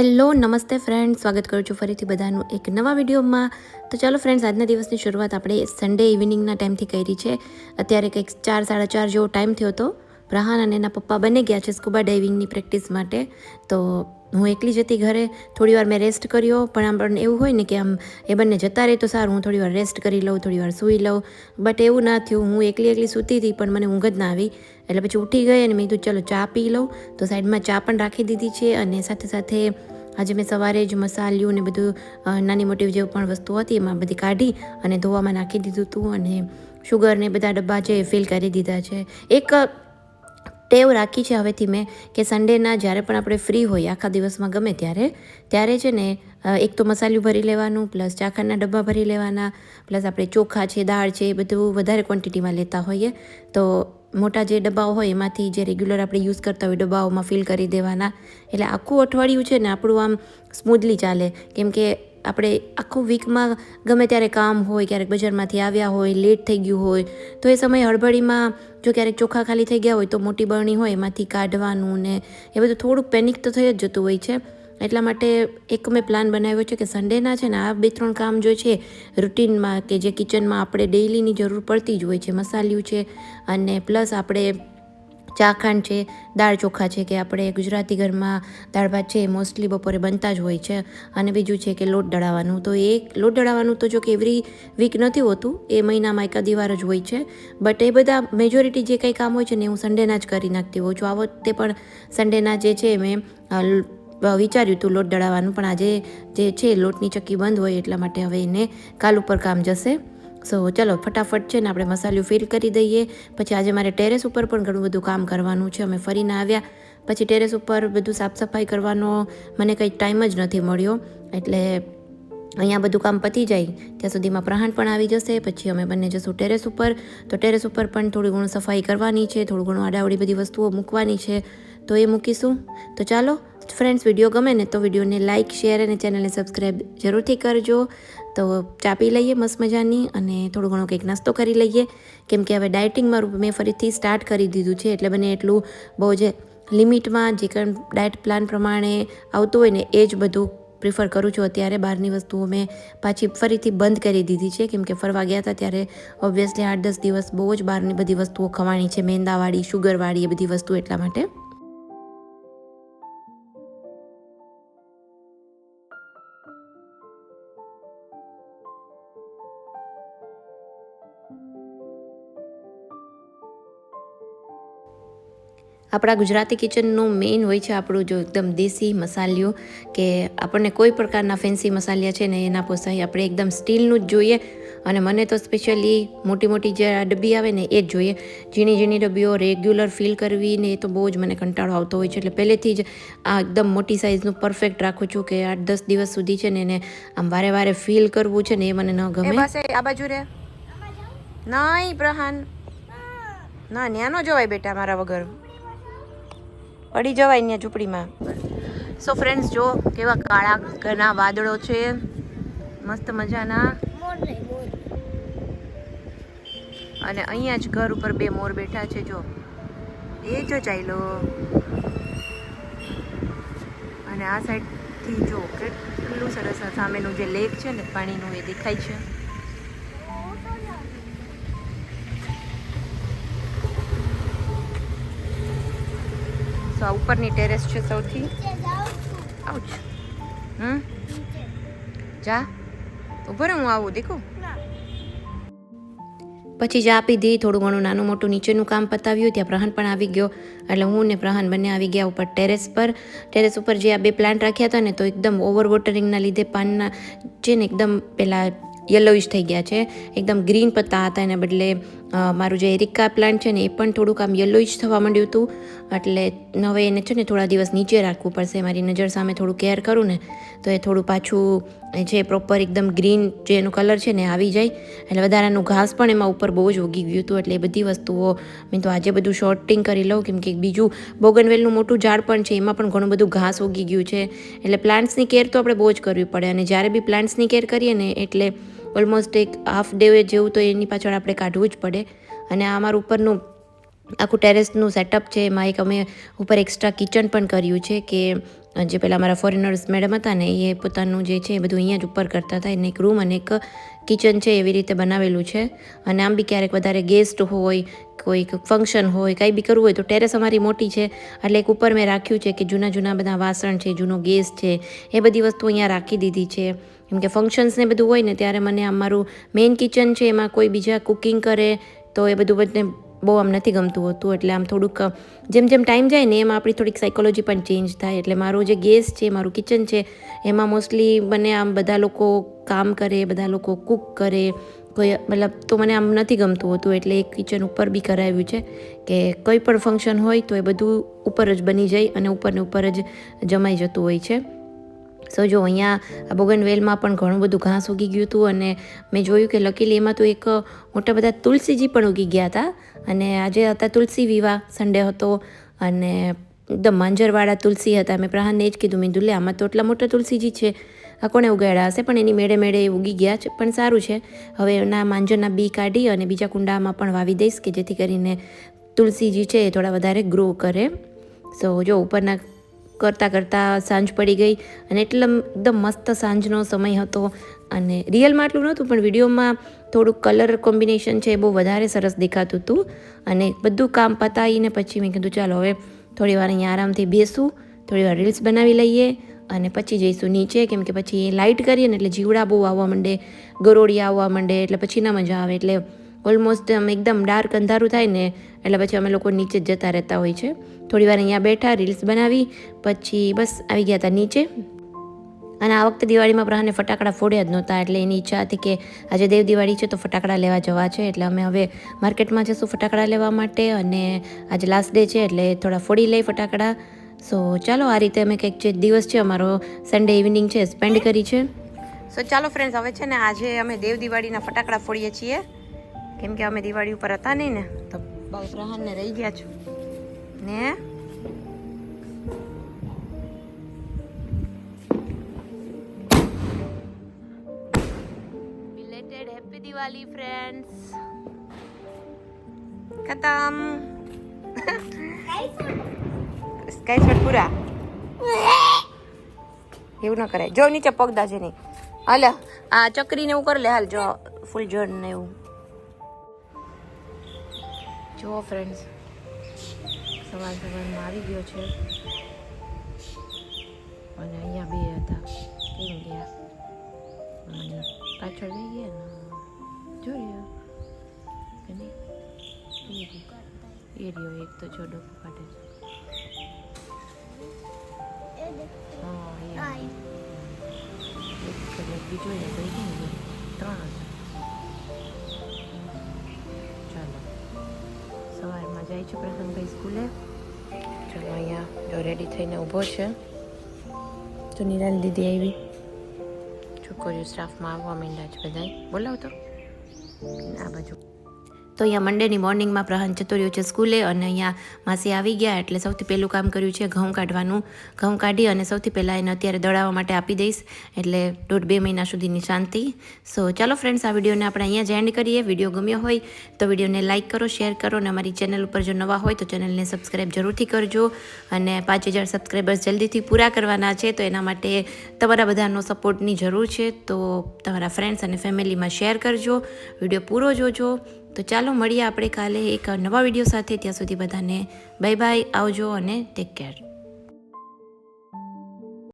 Hello નમસ્તે friends, સ્વાગત કરું છું ફરીથી બધાનું એક નવા વિડીયોમાં. તો ચાલો ફ્રેન્ડ્સ, આજના દિવસની શરૂઆત આપણે સન્ડે ઇવનિંગના ટાઈમથી કરી છે. અત્યારે કંઈક 4-4:30 જેવો ટાઈમ થયો હતો. પ્રહાન અને એના પપ્પા બંને ગયા છે સ્કૂબા ડાઇવિંગની પ્રેક્ટિસ માટે. તો હું એકલી જ હતી ઘરે. થોડી વાર મેં રેસ્ટ કર્યો, પણ આમ પણ એવું હોય ને કે આમ એ બંને જતા રહે તો સારું, હું થોડી વાર રેસ્ટ કરી લઉં, થોડી વાર સૂઈ લઉં. બટ એવું ના થયું. હું એકલી સૂતી હતી પણ મને ઊંઘ જ ના આવી. એટલે પછી ઉઠી ગઈ અને મેં કીધું ચલો ચા પી લઉં. તો સાઈડમાં ચા પણ રાખી દીધી છે અને સાથે સાથે આજે મેં સવારે જ મસાલિયું ને બધું નાની મોટી જે પણ વસ્તુ હતી એમાં બધી કાઢી અને ધોવામાં નાખી દીધું હતું. અને શુગર ને બધા ડબ્બા છે એ ફિલ કરી દીધા છે. એક ટેવ રાખી છે હવેથી મેં કે સન્ડેના જ્યારે પણ આપણે ફ્રી હોઈએ આખા દિવસમાં ગમે ત્યારે છે ને એક તો મસાલિયું ભરી લેવાનું, પ્લસ ચાખરના ડબ્બા ભરી લેવાના, પ્લસ આપણે ચોખા છે, દાળ છે, એ બધું વધારે ક્વોન્ટિટીમાં લેતા હોઈએ. તો મોટા જે ડબ્બાઓ હોય એમાંથી જે રેગ્યુલર આપણે યુઝ કરતા હોય ડબ્બાઓમાં ફિલ કરી દેવાના. એટલે આખું અઠવાડિયું છે ને આપણું આમ સ્મૂધલી ચાલે. કેમ કે આપણે આખું વીકમાં ગમે ત્યારે કામ હોય, ક્યારેક બજારમાંથી આવ્યા હોય, લેટ થઈ ગયું હોય, તો એ સમયે હળબડીમાં જો ક્યારેક ચોખા ખાલી થઈ ગયા હોય તો મોટી બરણી હોય એમાંથી કાઢવાનું ને એ બધું થોડુંક પેનિક તો થઈ જ જતું હોય છે. એટલા માટે એક મેં પ્લાન બનાવ્યો છે કે સન્ડેના છે ને આ 2-3 કામ જો છે રૂટીનમાં કે જે કિચનમાં આપણે ડેઇલીની જરૂર પડતી જ હોય છે, મસાલિયું છે અને પ્લસ આપણે ચાખંડ છે, દાળ ચોખા છે, કે આપણે ગુજરાતી ઘરમાં દાળ ભાત છે એ મોસ્ટલી બપોરે બનતા જ હોય છે. અને બીજું છે કે લોટ દળાવવાનું. તો એ લોટ દળાવવાનું તો જો કે એવરી વીક નથી હોતું, એ મહિનામાં એકાદી વાર જ હોય છે. બટ એ બધા મેજોરિટી જે કંઈ કામ હોય છે ને હું સન્ડેના જ કરી નાખતી હોઉં છું. આ વખતે પણ સન્ડેના જે છે મેં વિચાર્યું હતું લોટ દળાવવાનું, પણ આજે જે છે લોટની ચક્કી બંધ હોય એટલા માટે હવે એને કાલ ઉપર કામ જશે. સો ચલો ફટાફટ છે ને આપણે મસાલિયું ફિલ કરી દઈએ. પછી આજે મારે ટેરેસ ઉપર પણ ઘણું બધું કામ કરવાનું છે. અમે ફરીને આવ્યા પછી ટેરેસ ઉપર બધું સાફ સફાઈ કરવાનો મને કંઈ ટાઈમ જ નથી મળ્યો. એટલે અહીંયા બધું કામ પતી જાય ત્યાં સુધીમાં પ્રહાન પણ આવી જશે. પછી અમે બંને જશું ટેરેસ ઉપર. તો ટેરેસ ઉપર પણ થોડું ઘણું સફાઈ કરવાની છે, થોડું ઘણું આડાવડી બધી વસ્તુઓ મૂકવાની છે, તો એ મૂકીશું. તો ચાલો ફ્રેન્ડ્સ, વિડીયો ગમે ને તો વિડીયોને લાઇક, શેર અને ચેનલને સબસ્ક્રાઈબ જરૂરથી કરજો. તો ચા પી લઈએ મસ્ત મજાની અને થોડું ઘણું કંઈક નાસ્તો કરી લઈએ. કેમ કે હવે ડાયટિંગ મારું મેં ફરીથી સ્ટાર્ટ કરી દીધું છે. એટલે બને એટલું બહુ જે લિમિટમાં જે કંઈ ડાયટ પ્લાન પ્રમાણે આવતું હોય ને એ જ બધું પ્રિફર કરું છું. અત્યારે બહારની વસ્તુઓ મેં પાછી ફરીથી બંધ કરી દીધી છે. કેમ કે ફરવા ગયા હતા ત્યારે ઓબ્વિયસલી 8-10 દિવસ બહુ જ બહારની બધી વસ્તુઓ ખવાણી છે, મેંદાવાળી, શુગરવાળી, એ બધી વસ્તુ. એટલા માટે આપણા ગુજરાતી કિચનનું મેઇન હોય છે આપણું જો એકદમ દેશી મસાલિયું, કે આપણને કોઈ પ્રકારના ફેન્સી મસાલિયા છે ને એ ના પોસાય. આપણે એકદમ સ્ટીલનું જ જોઈએ. અને મને તો સ્પેશિયલી મોટી જે આ ડબ્બી આવે ને એ જ જોઈએ. ઝીણી ડબ્બીઓ રેગ્યુલર ફિલ કરવી ને એ તો બહુ જ મને કંટાળો આવતો હોય છે. એટલે પહેલેથી જ આ એકદમ મોટી સાઇઝનું પરફેક્ટ રાખું છું કે 8-10 દિવસ સુધી છે ને એને આમ વારે ફિલ કરવું છે ને એ મને ન ગમે. આ બાજુ રે નહીં પ્રહાન, ના ન્યા નો જવાય બેટા મારા વગર, પડી જવાય ત્યાં ઝૂંપડીમાં. સો ફ્રેન્ડ્સ, જો કેવા કાળા ઘણા વાદળો છે મસ્ત મજાના. અને અહીંયા જ ઘર ઉપર 2 મોર બેઠા છે. જો એ જો ચાલ્યો. અને આ સાઈડથી જો કેટલું સરસ સામેનું જે લેક છે ને પાણીનું એ દેખાય છે. સો ઉપરની ટેરેસ છે સૌથી. આઉચ. જા ઉભો રે, હું આવું દેખો. પછી ચા પીધી, થોડું ઘણું નાનું મોટું નીચેનું કામ પતાવ્યું. ત્યાં પ્રહાન પણ આવી ગયો. એટલે હું ને પ્રહાન બંને આવી ગયા ઉપર ટેરેસ પર. ટેરેસ ઉપર જે આ 2 પ્લાન્ટ રાખ્યા હતા ને તો એકદમ ઓવર વોટરિંગના લીધે પાનના છે ને એકદમ પેલા યલોઇશ થઈ ગયા છે. એકદમ ગ્રીન પત્તા હતા, એના બદલે મારું જે એરિકા પ્લાન્ટ છે ને એ પણ થોડુંક આમ યલોઇશ થવા માંડ્યું હતું. એટલે હવે એને છે ને થોડા દિવસ નીચે રાખવું પડશે. મારી નજર સામે થોડું કેર કરું ને તો એ થોડું પાછું જે પ્રોપર એકદમ ગ્રીન જે એનો કલર છે ને આવી જાય. એટલે વધારાનું ઘાસ પણ એમાં ઉપર બહુ જ ઉગી ગયું હતું. એટલે એ બધી વસ્તુઓ મેં તો આજે બધું શોર્ટિંગ કરી લઉં. કેમ કે બીજું બોગનવેલનું મોટું ઝાડ પણ છે, એમાં પણ ઘણું બધું ઘાસ ઉગી ગયું છે. એટલે પ્લાન્ટ્સની કેર તો આપણે બહુ જ કરવી પડે. અને જ્યારે બી પ્લાન્ટ્સની કેર કરીએ ને એટલે ઓલમોસ્ટ એક હાફ ડે જેવું તો એની પાછળ આપણે કાઢવું જ પડે. અને આ અમારું ઉપરનું આખું ટેરેસનું સેટઅપ છે. એમાં એક અમે ઉપર એક્સ્ટ્રા કિચન પણ કર્યું છે કે જે પેલા અમારા ફોરેનર્સ મેડમ હતા ને એ પોતાનું જે છે એ બધું અહીંયા જ ઉપર કરતા હતા. એને એક રૂમ અને એક કિચન છે એવી રીતે બનાવેલું છે. અને આમ બી ક્યારેક વધારે ગેસ્ટ હોય, કોઈક ફંક્શન હોય, કાંઈ બી કરવું હોય તો ટેરેસ અમારી મોટી છે એટલે એક ઉપર મેં રાખ્યું છે કે જૂના જૂના બધા વાસણ છે, જૂનો ગેસ છે, એ બધી વસ્તુ અહીંયા રાખી દીધી છે. કેમ કે ફંક્શન્સ ને બધું હોય ને ત્યારે મને આમ મારું મેઇન કિચન છે એમાં કોઈ બીજા કુકિંગ કરે તો એ બધું બધે બહુ આમ નથી ગમતું હોતું. એટલે આમ થોડુંક જેમ જેમ ટાઈમ જાય ને એમ આપણી થોડીક સાયકોલોજી પણ ચેન્જ થાય. એટલે મારું જે ગેસ છે, મારું કિચન છે, એમાં મોસ્ટલી મને આમ બધા લોકો કામ કરે, બધા લોકો કૂક કરે, કોઈ મતલબ તો મને આમ નથી ગમતું હોતું. એટલે એક કિચન ઉપર બી કરાવ્યું છે કે કોઈ પણ ફંક્શન હોય તો એ બધું ઉપર જ બની જાય અને ઉપરને ઉપર જ જમાઈ જતું હોય છે. સો જો અહીંયા બોગનવેલમાં પણ ઘણું બધું ઘાસ ઉગી ગયું હતું અને મેં જોયું કે લકીલી એમાં તો એક મોટા બધા તુલસીજી પણ ઉગી ગયા હતા. અને આજે હતા તુલસી વિવાહ, સન્ડે હતો અને એકદમ માંજરવાળા તુલસી હતા. મેં પ્રહાનને જ કીધું, મેં દુલે આમાં તો એટલા મોટા તુલસીજી છે, આ કોણે ઉગાડ્યા હશે, પણ એની મેળે મેળે ઉગી ગયા છે. પણ સારું છે, હવે એના માંજરના બી કાઢી અને બીજા કુંડામાં પણ વાવી દઈશ કે જેથી કરીને તુલસીજી છે એ થોડા વધારે ગ્રો કરે. સો જો ઉપરના કરતાં સાંજ પડી ગઈ અને એકદમ મસ્ત સાંજનો સમય હતો. અને રિયલમાં આટલું નહોતું પણ વિડીયોમાં થોડુંક કલર કોમ્બિનેશન છે એ બહુ વધારે સરસ દેખાતું હતું. અને બધું કામ પતાવીને પછી મેં કીધું ચાલો હવે થોડી વાર અહીંયા આરામથી બેસું, થોડી વાર રીલ્સ બનાવી લઈએ અને પછી જઈશું નીચે. કેમ કે પછી લાઇટ કરીએ ને એટલે જીવડા બહુ આવવા માંડે, ગરોળિયા આવવા માંડે, એટલે પછી ના મજા આવે. એટલે ઓલમોસ્ટ આમ એકદમ ડાર્ક અંધારું થાય ને એટલે પછી અમે લોકો નીચે જ જતા રહેતા હોય છે. થોડી વાર અહીંયા બેઠા, રીલ્સ બનાવી, પછી બસ આવી ગયા હતા નીચે. અને આ વખતે દિવાળીમાં પ્રહાને ફટાકડા ફોડ્યા જ નહોતા એટલે એની ઈચ્છા હતી કે આજે દેવ દિવાળી છે તો ફટાકડા લેવા જવા છે. એટલે અમે હવે માર્કેટમાં જઈશું ફટાકડા લેવા માટે અને આજે લાસ્ટ ડે છે એટલે થોડા ફોડી લઈ ફટાકડા. સો ચાલો આ રીતે અમે કંઈક જે દિવસ છે અમારો સન્ડે ઇવનિંગ છે સ્પેન્ડ કરી છે. સો ચાલો ફ્રેન્ડ્સ, હવે છે ને આજે અમે દેવ દિવાળીના ફટાકડા ફોડીએ છીએ. કેમ કે અમે દિવાળી ઉપર હતા નહીં ને તો ભાઈ પ્રહાનને રહી ગયા છો ને. બિલેટેડ હેપી દિવાળી ફ્રેન્ડ્સ. ખતમ. સ્કાય શોટ પૂરા. એવું ન કરાય, જો નીચે પગ દાજે નહીં. હાલ આ ચકરીને એવું કરી લે. હાલ જો ફૂલ જળ ને એવું જો ફ્રેન્ડ્સ. સવારમાં આવી ગયો છે અને અહીંયા બે હતા, કેમ ગયા અને પાછળ લઈ ગયા ને જોયું કે નહીં એ રહ્યો એક તો જો ડોકું કાઢે છે. બીજો એ ભાઈ કેમ ગયો, ત્રણ હતા. ચાલો સવારમાં જાય છે પ્રસન્નભાઈ સ્કૂલે. ચાલો અહીંયા જો રેડી થઈને ઊભો છે. તો નિરાલી દીદી આવી, છોકરીઓ સ્ટાફમાં આવવા માંડ્યા છે બધા. બોલાવતો આ બાજુ. તો અહીંયા મંડેની મોર્નિંગમાં પ્રહન જતો રહ્યો છે સ્કૂલે અને અહીંયા માસી આવી ગયા એટલે સૌથી પહેલું કામ કર્યું છે ઘઉં કાઢવાનું. ઘઉં કાઢી અને સૌથી પહેલાં એને અત્યારે દળાવવા માટે આપી દઈશ એટલે 1.5-2 મહિના સુધીની શાંતિ. સો ચાલો ફ્રેન્ડ્સ, આ વિડીયોને આપણે અહીંયા જ એન્ડ કરીએ. વિડીયો ગમ્યો હોય તો વિડીયોને લાઇક કરો, શેર કરો અને અમારી ચેનલ ઉપર જો નવા હોય તો ચેનલને સબસ્ક્રાઈબ જરૂરથી કરજો. અને 5000 સબસ્ક્રાઈબર્સ જલ્દીથી પૂરા કરવાના છે તો એના માટે તમારા બધાનો સપોર્ટની જરૂર છે. તો તમારા ફ્રેન્ડ્સ અને ફેમિલીમાં શેર કરજો, વિડીયો પૂરો જોજો. તો ચાલો મળીએ આપણે કાલે એક નવા વિડીયો સાથે. ત્યાં સુધી બધાને બાય બાય, આવજો અને ટેક કેર.